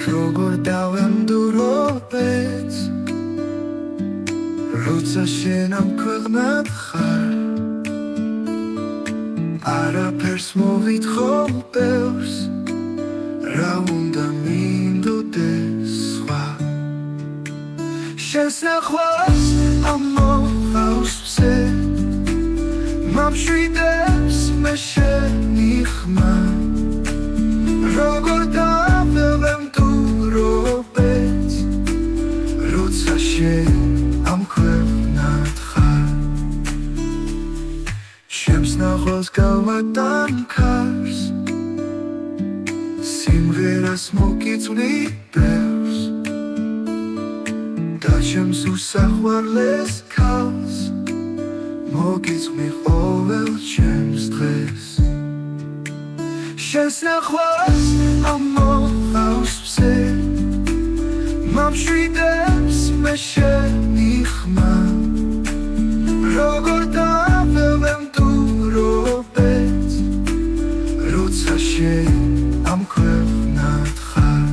როგორ დავემდურობეთ როცა შენ ამ ქვეყნად ხარ არაფერს მოვითხოვ ბევრს რა უნდა მინდოდეს სხვა შენს ნახვას ამოყავს მზე მამშვიდებს მე შენი ხმა როგორ დავემდურობეთ როცა შენ ამ ქვეყნად ხარ შენს ნახვას გავატანქარს სიმღერას მოგიწვნი ბევრს და ჩემს უსაყვარლეს ქალს მოგიწვნი ყოველ ჩემს დღეს შენს ნახვას ამოყავს მზე მამშვიდებს მე შენი ხმა როგორ დავემდურობეთ როცა შენ ამ ქვეყნად ხარ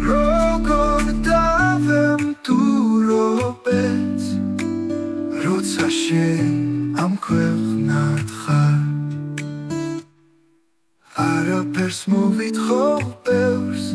როგორ დავემდურობეთ როცა შენ ამ ქვეყნად ხარ არაფერს მოვითხოვ ბევრს